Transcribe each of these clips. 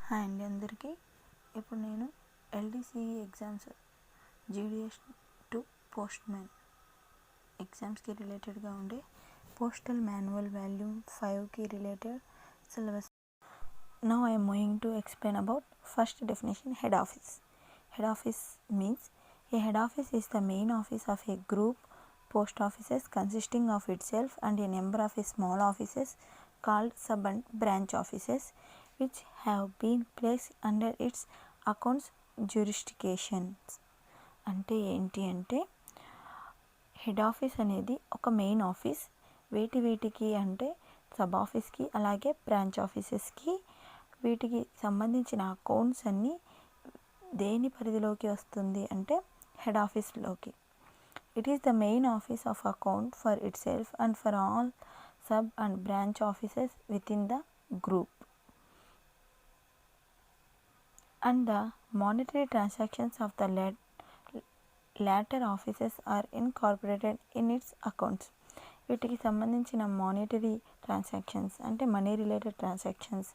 Hi అండి అందరికీ. ఇప్పుడు నేను LDCE exams GDS to postman ఎగ్జామ్స్కి రిలేటెడ్గా ఉండే పోస్టల్ మాన్యువల్ వాల్యూమ్ 5కి related syllabus. Now I'm moving to explain about first definition. Head office. Head office means a head office is the main office of a group post offices consisting of itself and a number of small offices called sub and branch offices which have been placed under its accounts jurisdictions. అంటే ఏంటి అంటే head office అనేది ఒక main office. వీటికి అంటే sub ఆఫీస్కి అలాగే branch ఆఫీసెస్కి వీటికి సంబంధించిన అకౌంట్స్ అన్నీ దేని పరిధిలోకి వస్తుంది అంటే హెడ్ ఆఫీస్లోకి. It is the main office of account for itself and for all sub and branch offices within the group. And the monetary transactions of the latter offices are incorporated in its accounts. వీటికి సంబంధించిన monetary transactions అంటే money related transactions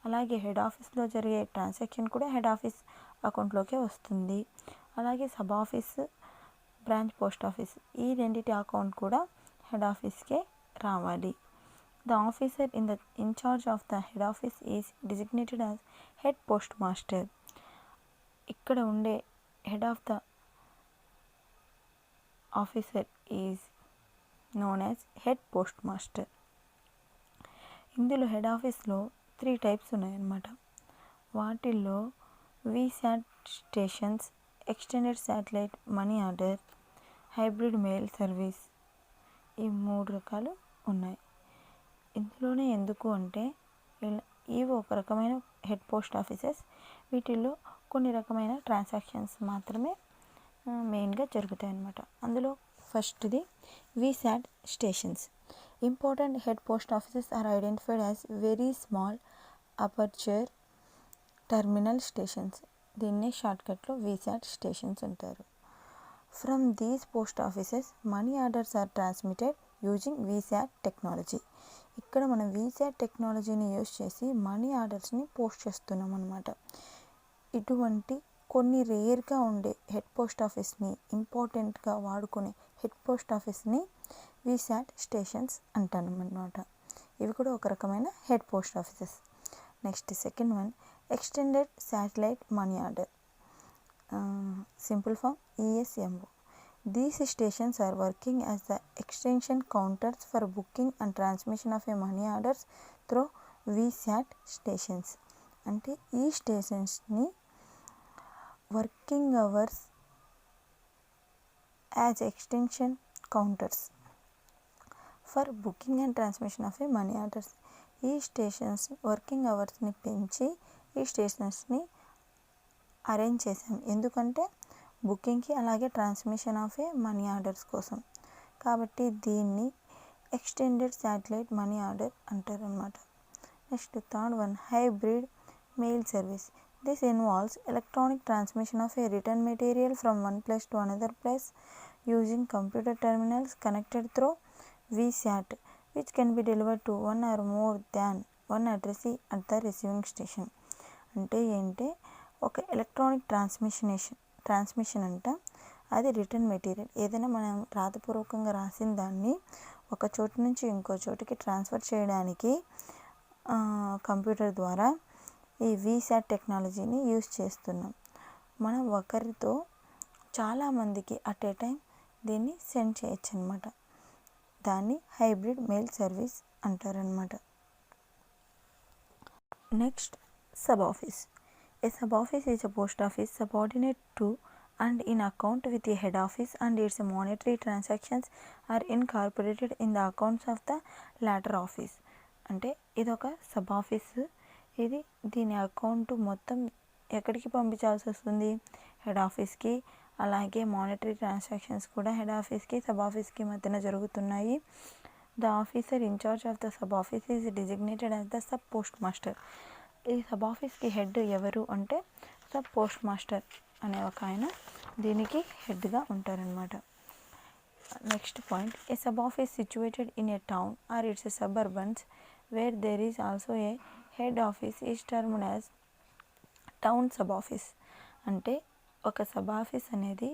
అలాగే head ఆఫీస్లో జరిగే transaction కూడా head office అకౌంట్లోకే వస్తుంది. అలాగే sub office, branch post office ఈ రెండింటి అకౌంట్ కూడా హెడ్ ఆఫీస్కే రావాలి. The officer in charge of the head office is designated as head postmaster. ఇక్కడ ఉండే head of the officer is known as head postmaster. ఇందులో head ఆఫీస్లో 3 టైప్స్ ఉన్నాయన్నమాట. వాటిల్లో VSAT stations, extended satellite money order, hybrid mail service ఈ 3 రకాలు ఉన్నాయి. ఇందులోనే ఎందుకు అంటే ఇవి ఒక రకమైన హెడ్ పోస్ట్ ఆఫీసెస్. వీటిల్లో కొన్ని రకమైన ట్రాన్సాక్షన్స్ మాత్రమే మెయిన్గా జరుగుతాయి అన్నమాట. అందులో ఫస్ట్ది VSAT stations. Important head post offices are identified as very small aperture terminal stations. దీన్నే షార్ట్కట్లో వీసాట్ స్టేషన్స్ అంటారు. From these post offices money orders are transmitted using VSAT technology. ఇక్కడ మనం వీసాట్ టెక్నాలజీని యూజ్ చేసి మనీ ఆర్డర్స్ని పోస్ట్ చేస్తున్నాం అన్నమాట. ఇటువంటి కొన్ని రేర్గా ఉండే హెడ్ పోస్ట్ ఆఫీస్ని, ఇంపార్టెంట్గా వాడుకునే హెడ్ పోస్ట్ ఆఫీస్ని వీసాట్ స్టేషన్స్ అంటాను అన్నమాట. ఇవి కూడా ఒక రకమైన head post offices. Next second one extended satellite money order, simple form ESMO. These stations are working as the extension counters for booking and transmission of a money orders through VSAT stations. అంటే ఈ స్టేషన్స్ని working hours as extension counters for booking and transmission of a money orders. ఈ stations working అవర్స్ని పెంచి ఈ స్టేషన్స్ని arrange చేసాం. ఎందుకంటే బుకింగ్కి అలాగే transmission of a money orders కోసం. కాబట్టి దీన్ని ఎక్స్టెండెడ్ శాటిలైట్ మనీ ఆర్డర్ అంటారు అన్నమాట. Next third one hybrid mail service. This involves electronic transmission of a return material from one place to another place using computer terminals connected through VSAT which can be delivered to one or more than one addressee at the receiving station. అంటే ఏంటి, ఒక electronic transmission అంట. అది return material ఏదైనా మనం రాతపూర్వకంగా రాసిన దాన్ని ఒక చోటు నుంచి ఇంకో చోటుకి ట్రాన్స్ఫర్ చేయడానికి కంప్యూటర్ ద్వారా ఈ వీసాట్ టెక్నాలజీని యూజ్ చేస్తున్నాం. మనం ఒకరితో చాలామందికి అట్ ఏ టైం దీన్ని సెండ్ చేయొచ్చు అనమాట. దాన్ని హైబ్రిడ్ మెయిల్ సర్వీస్ అంటారనమాట. Next sub office. A sub office is a post office subordinate to and in account with a head office and its monetary transactions are incorporated in the accounts of the latter office. అంటే ఇదొక sub office. దీని account మొత్తం ఎక్కడికి పంపించాల్సి వస్తుంది, head ఆఫీస్కి. అలాగే monetary transactions కూడా head ఆఫీస్కి సబ్ ఆఫీస్కి మధ్యన జరుగుతున్నాయి. The officer incharge of the sub office is designated as the sub post master. ఈ సబ్ ఆఫీస్కి హెడ్ ఎవరు అంటే సబ్ పోస్ట్ మాస్టర్ అనే ఒక ఆయన దీనికి హెడ్గా ఉంటారనమాట. Next point a sub office situated in a town or its suburbans where there is also a head office is termed as town sub office అంటే ఒక సబ్ ఆఫీస్ అనేది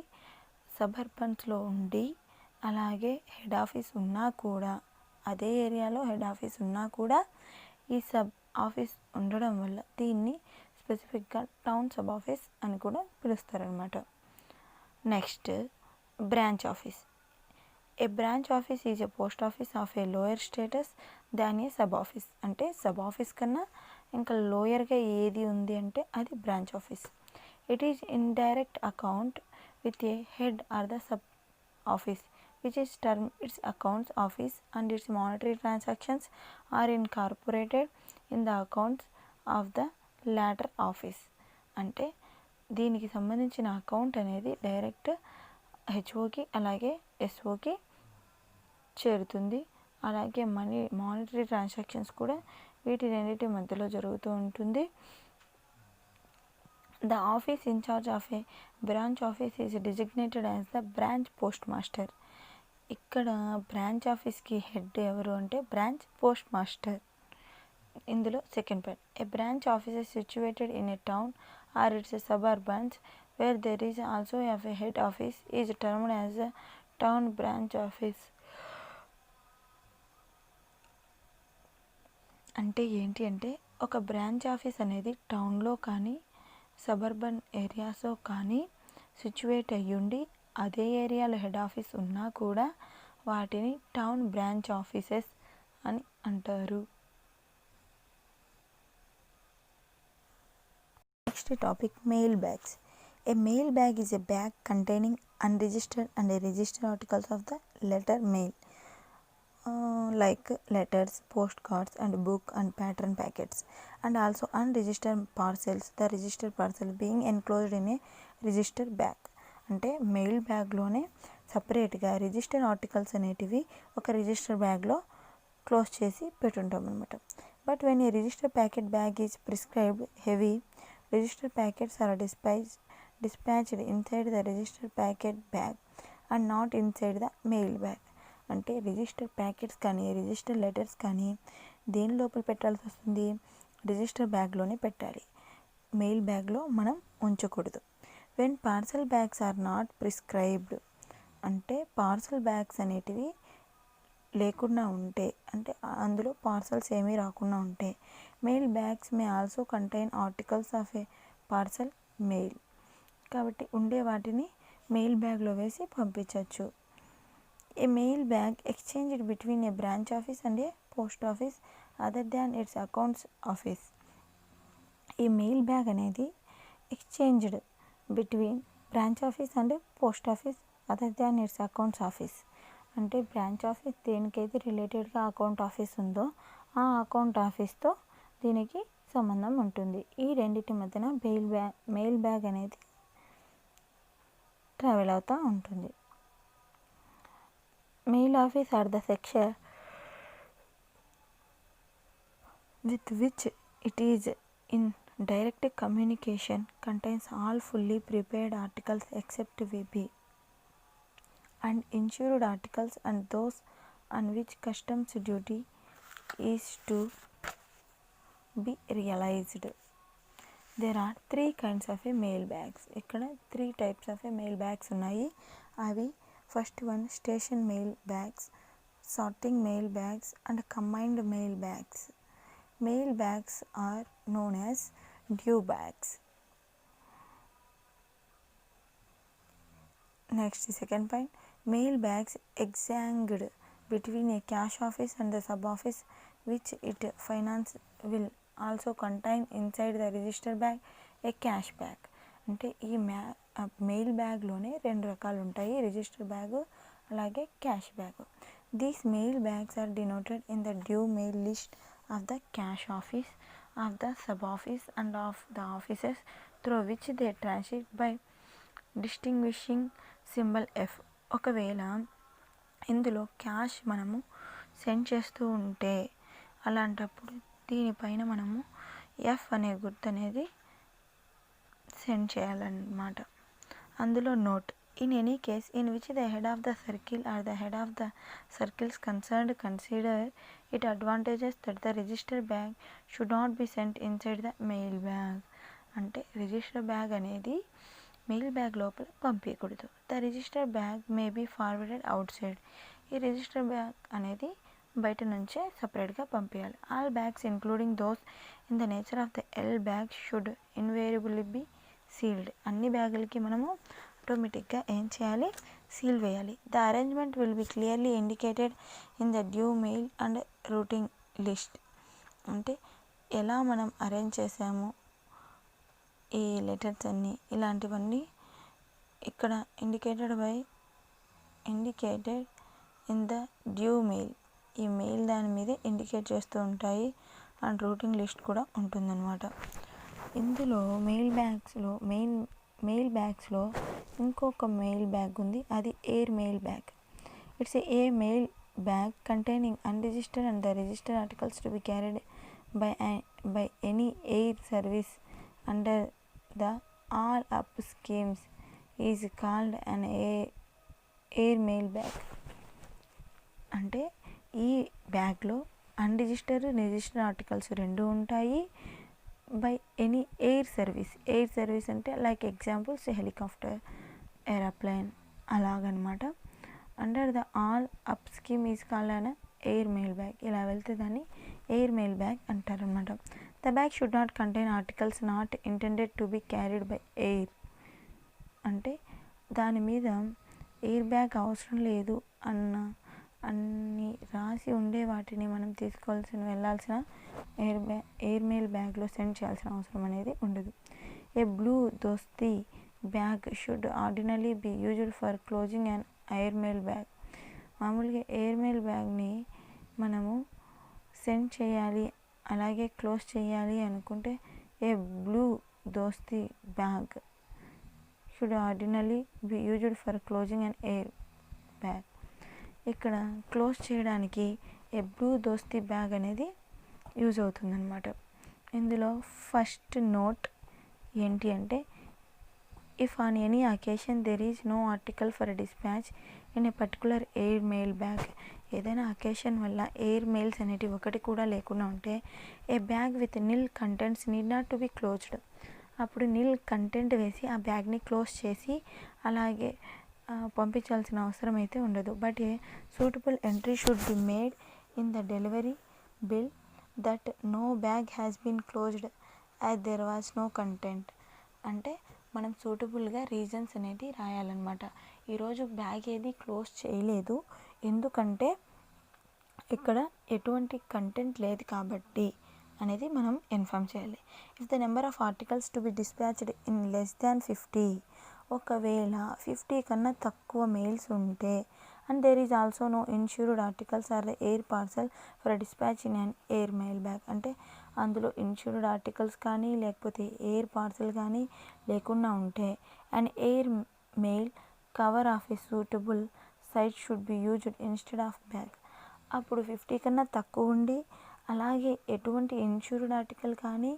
సబర్బన్స్లో ఉండి అలాగే హెడ్ ఆఫీస్ ఉన్నా కూడా అదే ఏరియాలో హెడ్ ఆఫీస్ ఉన్నా కూడా ఈ సబ్ ఆఫీస్ ఉండడం వల్ల దీన్ని స్పెసిఫిక్గా టౌన్ సబ్ ఆఫీస్ అని కూడా పిలుస్తారనమాట. Next branch office. A branch office is a post office of a lower status than sub office. అంటే సబ్ ఆఫీస్ కన్నా ఇంకా లోయర్గా ఏది ఉంది అంటే అది branch office. It is indirect account with a head or the sub office which is termed its accounts office and its monetary transactions are incorporated in the accounts of the latter office. అంటే దీనికి సంబంధించిన account అనేది direct హెచ్ఓకి అలాగే ఎస్ఓకి చేరుతుంది. అలాగే monetary transactions కూడా వీటి రెండింటి మధ్యలో జరుగుతూ ఉంటుంది. The office in charge of a branch office is designated as the branch postmaster. ఇక్కడ బ్రాంచ్ ఆఫీస్కి హెడ్ ఎవరు అంటే బ్రాంచ్ పోస్ట్ మాస్టర్. ఇందులో second point, A branch office is situated in a town or its suburbs where there is also a head office is termed as a town branch office. అంటే ఏంటి అంటే ఒక branch office అనేది టౌన్లో కానీ suburban ఏరియాస్లో కానీ సిచ్యువేట్ అయ్యుండి అదే ఏరియాలో హెడ్ ఆఫీస్ ఉన్నా కూడా వాటిని టౌన్ బ్రాంచ్ ఆఫీసెస్ అని అంటారు. Next topic mail bags. A mail bag is a bag containing unregistered and registered articles of the letter mail like letters, postcards and book and pattern packets, and also unregistered parcels, the registered parcel being enclosed in a registered bag. అంటే mail బ్యాగ్లోనే సపరేట్గా register articles అనేటివి ఒక register బ్యాగ్లో close చేసి పెట్టుంటాం అనమాట. But when a register packet bag is prescribed heavy register packets are dispatched inside the registered packet bag and not inside the mail bag. అంటే register packets కానీ register letters కానీ దేని లోపల పెట్టాల్సి వస్తుంది, రిజిస్టర్ బ్యాగ్లోనే పెట్టాలి, మెయిల్ బ్యాగ్లో మనం ఉంచకూడదు. When parcel bags are not prescribed అంటే పార్సల్ బ్యాగ్స్ అనేటివి లేకుండా ఉంటే అంటే అందులో పార్సల్స్ ఏమీ రాకుండా ఉంటే mail bags may also contain articles of a parcel mail. కాబట్టి ఉండే వాటిని మెయిల్ బ్యాగ్లో వేసి పంపించవచ్చు. A mail bag exchanged between a branch office and a post office other than its accounts office. ఈ మెయిల్ బ్యాగ్ అనేది exchanged between branch office and post office other than it's accounts office. అంటే branch office దేనికైతే రిలేటెడ్గా account office ఉందో ఆ account ఆఫీస్తో దీనికి సంబంధం ఉంటుంది. ఈ రెండింటి మధ్యన మెయిల్ బ్యాగ్ అనేది ట్రావెల్ అవుతూ ఉంటుంది. Mail office are the section with which it is in direct communication, contains all fully prepared articles except VP and insured articles and those on which customs duty is to be realized. There are 3 kinds of a mail bags. ఇక్కడ 3 types of a mail bags ఉన్నాయి. అవి first one station mail bags, sorting mail bags and combined mail bags. Mail bags are known as due bags. Next second point, mail bags exchanged between a cash office and the sub office which it finance will also contain inside the register bag a cash bag. అంటే ఈ mail బ్యాగ్లోనే 2 రకాలు ఉంటాయి, register bag అలాగే cash bag. These mail bags are denoted in the due mail list of the cash office, of the sub office and of the offices through which they transit by distinguishing symbol F. ఒకవేళ ఇందులో cash మనము send చేస్తూ ఉంటే అలాంటప్పుడు దీనిపైన మనము F అనే గుర్తు అనేది సెండ్ చేయాలన్నమాట. అందులో note, in any case in which the head of the circle or the head of the circles concerned consider it advantages that the register bag should not be sent inside the mail bag. అంటే register bag అనేది mail bag లోపల పంపించకూడదు. The register bag may be forwarded outside. ఈ register bag అనేది బయట నుంచే సపరేట్గా పంపించాలి. All bags including those in the nature of the L bag should invariably be sealed. అన్ని బ్యాగులకి మనము ఆటోమేటిక్గా ఏం చేయాలి, సీల్ వేయాలి. The arrangement will be clearly indicated in the due mail and routing list. అంటే ఎలా మనం అరేంజ్ చేసాము ఈ లెటర్స్ అన్నీ ఇలాంటివన్నీ ఇక్కడ indicated in the due mail, ఈ మెయిల్ దాని మీద ఇండికేట్ చేస్తూ ఉంటాయి. అండ్ రూటింగ్ లిస్ట్ కూడా ఉంటుందన్నమాట. ఇందులో మెయిల్ బ్యాగ్స్లో ఇంకొక మెయిల్ బ్యాగ్ ఉంది, అది air mail bag. It's a mail bag containing unregistered and the registered articles to be carried by any air service under the all up schemes is called an air mail bag. అంటే ఈ బ్యాగ్లో unregistered registered articles రెండు ఉంటాయి. By any air service అంటే like examples helicopter, aeroplane అలాగనమాట. Under the all up scheme is called an air mail bag. ఇలా వెళ్తే దాన్ని ఎయిర్ మెయిల్ బ్యాగ్ అంటారనమాట. The bag should not contain articles not intended to be carried by air. అంటే దాని మీద air bag అవసరం లేదు అన్ని రాసి ఉండే వాటిని మనం వెళ్ళాల్సిన ఎయిర్ మెయిల్ బ్యాగ్లో సెండ్ చేయాల్సిన అవసరం అనేది ఉండదు. A blue dosuti bag should ordinary be used for closing and air mail bag. మామూలుగా ఎయిర్ మెయిల్ బ్యాగ్ని మనము సెండ్ చేయాలి అలాగే క్లోజ్ చేయాలి అనుకుంటే a blue dosuti bag should ordinary be used for closing and air bag. ఇక్కడ క్లోజ్ చేయడానికి ఏ బ్లూ దోస్తీ బ్యాగ్ అనేది యూజ్ అవుతుందన్నమాట. ఇందులో ఫస్ట్ నోట్ ఏంటి అంటే, if on any occasion there is no article for dispatch in a particular air mail bag. ఏదైనా occasion వల్ల air mails అనేటివి ఒకటి కూడా లేకుండా ఉంటే a bag with nil contents need not to be closed. అప్పుడు నిల్ కంటెంట్ వేసి ఆ బ్యాగ్ని క్లోజ్ చేసి అలాగే పంపించాల్సిన అవసరం అయితే ఉండదు. But a suitable entry should be made in the delivery bill that no bag has been closed as there was no content. అంటే మనం సూటబుల్గా రీజన్స్ అనేది రాయాలన్నమాట. ఈరోజు బ్యాగ్ ఏది క్లోజ్ చేయలేదు ఎందుకంటే ఇక్కడ ఎటువంటి కంటెంట్ లేదు కాబట్టి అనేది మనం ఇన్ఫామ్ చేయాలి. If the number of articles to be dispatched in less than 50, ఒకవేళ 50 కన్నా తక్కువ మెయిల్స్ ఉంటే and there is also no insured articles or the air parcel for dispatch in an air mail bag. అంటే అందులో insured articles కానీ లేకపోతే air parcel కానీ లేకుండా ఉంటే and air mail cover of a suitable size should be used instead of bag. అప్పుడు 50 కన్నా తక్కువ ఉండి అలాగే ఎటువంటి ఇన్సూర్డ్ ఆర్టికల్ కానీ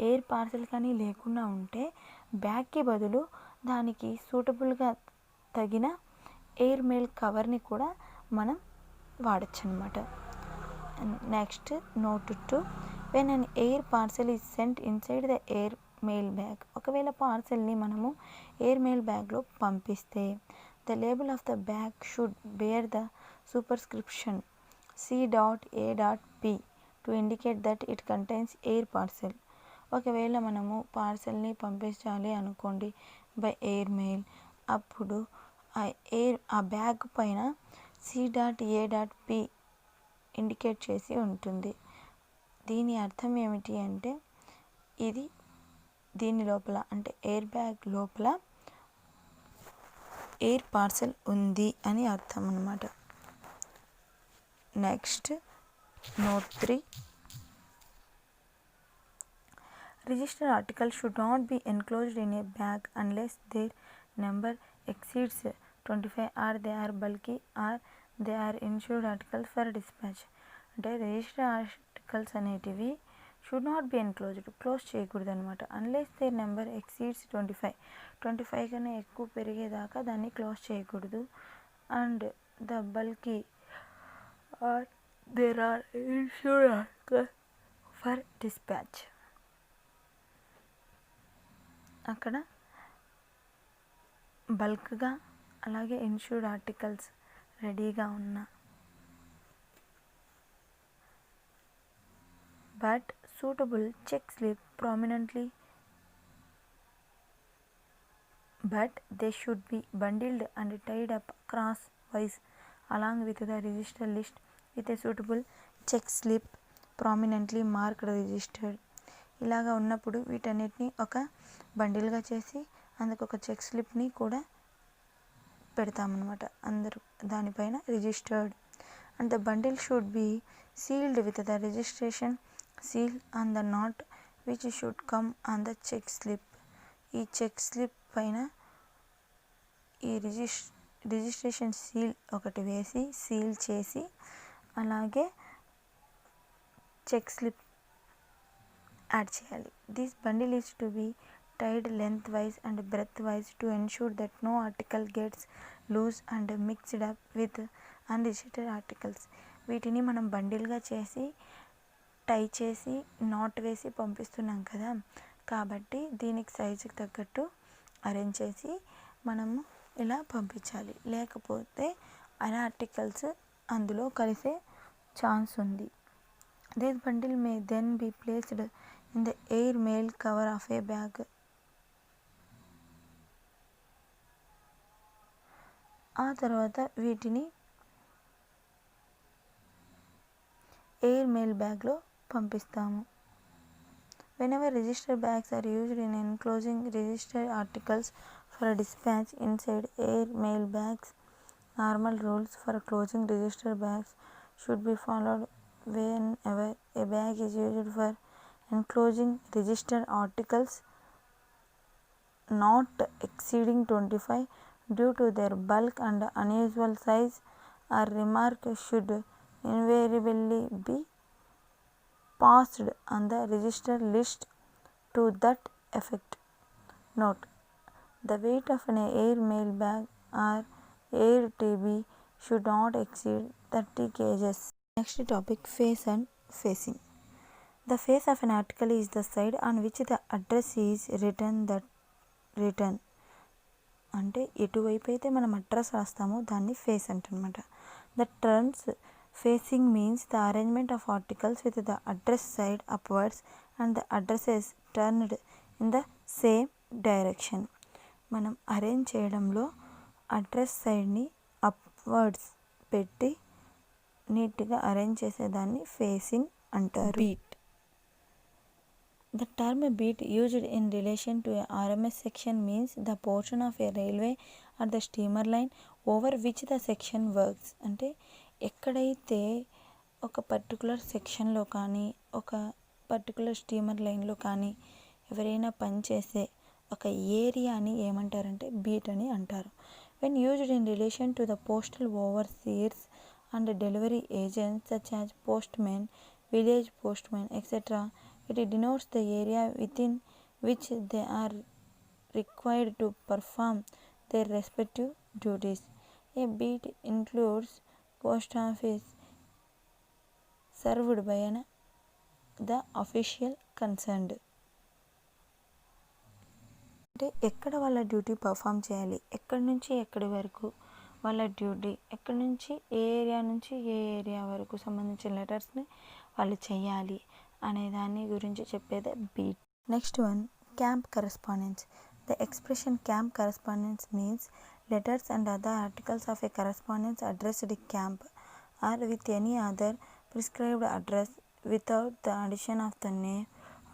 ఎయిర్ పార్సల్ కానీ లేకుండా ఉంటే బ్యాగ్కి బదులు దానికి సూటబుల్గా తగిన ఎయిర్ మెయిల్ కవర్ని కూడా మనం వాడచ్చు అనమాట. Next note 2, when an air parcel is sent inside the air mail bag. ఒకవేళ పార్సల్ని మనము ఎయిర్ మెయిల్ బ్యాగ్లో పంపిస్తే the label of the bag should bear the superscription C.A.P to indicate that it contains air parcel. ఒకవేళ మనము పార్సల్ని పంపించాలి అనుకోండి by air mail, అప్పుడు ఆ బ్యాగ్ పైన C.A.P ఇండికేట్ చేసి ఉంటుంది. దీని అర్థం ఏమిటి అంటే దీని లోపల అంటే ఎయిర్ బ్యాగ్ లోపల ఎయిర్ పార్సల్ ఉంది అని అర్థం అన్నమాట. Next note 3, register article should not be enclosed in a bag unless their number exceeds 25 or they are bulky or they are insured articles for dispatch. అంటే రిజిస్టర్ ఆర్టికల్స్ అనేటివి should not be enclosed, close చేయకూడదు అనమాట. Unless their number exceeds 25 కన్నా ఎక్కువ పెరిగేదాకా దాన్ని close చేయకూడదు. And the bulky or there are insured articles for dispatch. అక్కడ బల్క్గా అలాగే ఇన్సూర్డ్ ఆర్టికల్స్ రెడీగా ఉన్న but suitable check slip prominently, but they should be bundled and tied up crosswise along with the register list with a suitable check slip prominently marked registered. ఇలాగా ఉన్నప్పుడు వీటన్నిటిని ఒక బండిల్గా చేసి అందుకు ఒక చెక్ స్లిప్ని కూడా పెడతామన్నమాట. అందరూ దానిపైన registered and the bundle should be sealed with the registration seal on the knot which should come on the check slip. ఈ చెక్ స్లిప్ పైన ఈ రిజిస్ట్రేషన్ సీల్ ఒకటి వేసి సీల్ చేసి అలాగే చెక్ స్లిప్ యాడ్ చేయాలి. This bundle is to be tied lengthwise and breadthwise to ensure that no article gets loose and mixed up with unregistered articles. వీటిని మనం బండిల్గా చేసి టై చేసి నాట్ వేసి పంపిస్తున్నాం కదా, కాబట్టి దీనికి సైజుకి తగ్గట్టు అరేంజ్ చేసి మనము ఇలా పంపించాలి. లేకపోతే అన్ని ఆర్టికల్స్ అందులో కలిసే ఛాన్స్ ఉంది. This bundle may then be placed in the air mail cover of a bag. ఆ తర్వాత వీటిని ఎయిర్ మెయిల్ బ్యాగ్లో పంపిస్తాము. Whenever registered bags are used in enclosing registered articles for dispatch inside air mail bags, normal rules for closing registered bags should be followed. Whenever a bag is used for enclosing registered articles not exceeding 25 due to their bulk and unusual size, a remark should invariably be passed on the register list to that effect. Note: the weight of an air mail bag or air TB should not exceed 30 kgs. Next topic, face and facing. The face of an article is the side on which the address is written. అంటే ఎటువైపు అయితే మనం address రాస్తామో దాన్ని face అంటనమాట. The terms facing means the arrangement of articles with the address side upwards and the addresses turned in the same direction. మనం arrange చేయడంలో address సైడ్ని అప్వర్డ్స్ పెట్టి నీట్గా అరేంజ్ చేసేదాన్ని ఫేసింగ్ అంటారు. Beat. The term beat used in relation to a RMS section means the portion of a railway or the steamer line over which the section works. అంటే ఎక్కడైతే ఒక particular సెక్షన్లో కానీ ఒక పర్టికులర్ స్టీమర్ లైన్లో కానీ ఎవరైనా పనిచేసే ఒక ఏరియాని ఏమంటారంటే బీట్ అని అంటారు. When used in relation to the postal overseers and delivery agents such as postmen, village postmen, etc., it denotes the area within which they are required to perform their respective duties. A beat includes post office served by the official concerned. అంటే ఎక్కడ వాళ్ళ duty perform చేయాలి, ఎక్కడి నుంచి ఎక్కడి వరకు వాళ్ళ duty, ఎక్కడి నుంచి ఏ ఏరియా నుంచి ఏ ఏరియా వరకు సంబంధించిన లెటర్స్ని వాళ్ళు చేయాలి అనే దాని గురించి చెప్పేదే beat. Next one, camp correspondence. The expression camp correspondence means letters and other articles of a correspondence addressed camp or with any other prescribed address without the addition of the name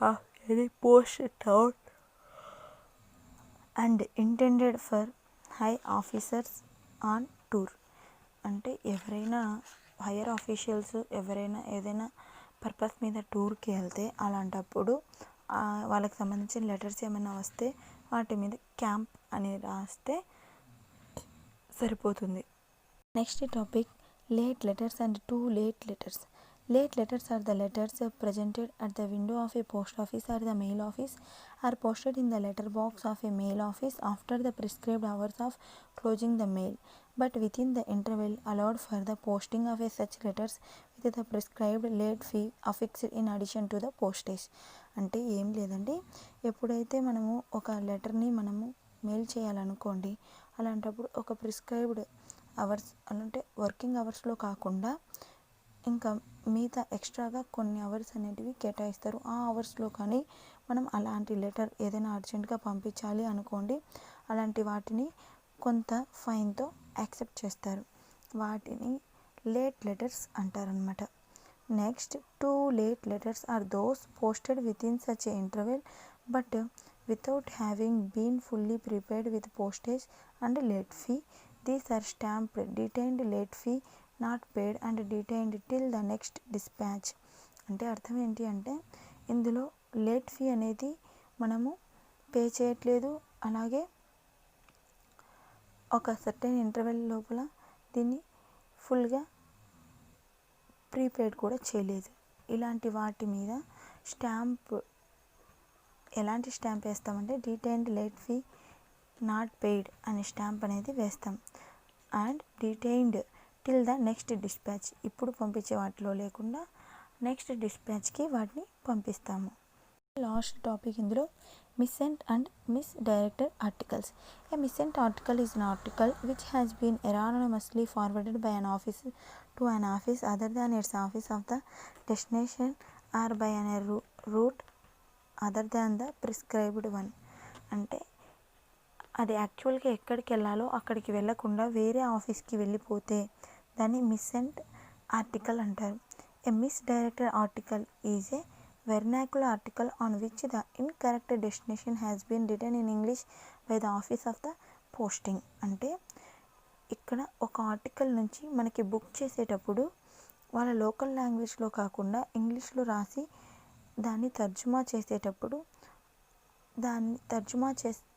of any post town and intended for high officers on tour. అంటే ఎవరైనా hire officials ఎవరైనా ఏదైనా purpose మీద టూర్కి వెళ్తే అలాంటప్పుడు వాళ్ళకి సంబంధించిన లెటర్స్ ఏమైనా వస్తే వాటి మీద క్యాంప్ అని రాస్తే సరిపోతుంది. Next topic, late letters and too late letters. Late letters are the letters presented at the window of a post office or the mail office, are posted in the letter box of a mail office after the prescribed hours of closing the mail, but within the interval allowed for the posting of such letters with the prescribed late fee affixed in addition to the postage. అంటే ఏం లేదండి, ఎప్పుడైతే మనము ఒక లెటర్ని మనము mail చేయాలనుకోండి, అలాంటప్పుడు ఒక ప్రిస్క్రైబ్డ్ అవర్స్ అంటే వర్కింగ్ అవర్స్లో కాకుండా ఇంకా మిగతా ఎక్స్ట్రాగా కొన్ని అవర్స్ అనేటివి కేటాయిస్తారు. ఆ అవర్స్లో కానీ మనం అలాంటి లెటర్ ఏదైనా అర్జెంట్గా పంపించాలి అనుకోండి, అలాంటి వాటిని కొంత ఫైన్తో యాక్సెప్ట్ చేస్తారు. వాటిని లేట్ లెటర్స్ అంటారనమాట. Next, 2 late letters are those posted within such an interval but without having been fully prepaid with postage and late fee. These are stamped detained late fee not paid and detained till the next dispatch. అంటే అర్థం ఏంటి అంటే, ఇందులో late fee అనేది మనము pay చేయట్లేదు, అలాగే ఒక సర్టెన్ ఇంటర్వెల్ లోపల దీన్ని ఫుల్గా ప్రీపెయిడ్ కూడా చేయలేదు. ఇలాంటి వాటి మీద స్టాంప్, ఎలాంటి స్టాంప్ వేస్తామంటే detained late fee not paid అనే స్టాంప్ అనేది వేస్తాం. And detained till the next dispatch, ఇప్పుడు పంపించే వాటిలో లేకుండా నెక్స్ట్ డిస్పాచ్కి వాటిని పంపిస్తాము. లాస్ట్ టాపిక్ ఇందులో missent and misdirected articles. A missent article is an article which has been erroneously forwarded by an office to an office other than its office of the destination or by a route other than the prescribed one. అంటే అది యాక్చువల్గా ఎక్కడికి వెళ్ళాలో అక్కడికి వెళ్ళకుండా వేరే ఆఫీస్కి వెళ్ళిపోతే దాన్ని మిస్సెంట్ ఆర్టికల్ అంటారు. A misdirected article is a vernacular article on which the incorrect destination has been written in English by the office of the posting. అంటే ఇక్కడ ఒక ఆర్టికల్ నుంచి మనకి బుక్ చేసేటప్పుడు వాళ్ళ లోకల్ లాంగ్వేజ్లో కాకుండా ఇంగ్లీష్లో రాసి దాన్ని తర్జుమా చేసేటప్పుడు దాన్ని తర్జుమా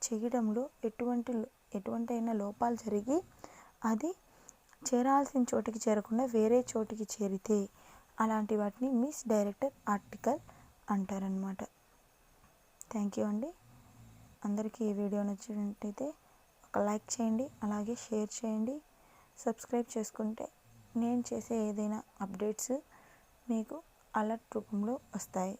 చేయడంలో ఎటువంటి లోపాలు జరిగి అది చేరాల్సిన చోటికి చేరకుండా వేరే చోటికి చేరితే అలాంటి వాటిని మిస్డైరెక్టెడ్ ఆర్టికల్ అంటారనమాట. థ్యాంక్ యూ అండి. అందరికీ ఈ వీడియో నచ్చినట్టయితే ఒక లైక్ చేయండి, అలాగే షేర్ చేయండి. సబ్స్క్రైబ్ చేసుకుంటే నేను చేసే ఏదైనా అప్డేట్స్ మీకు అలర్ట్ రూపంలో వస్తాయి.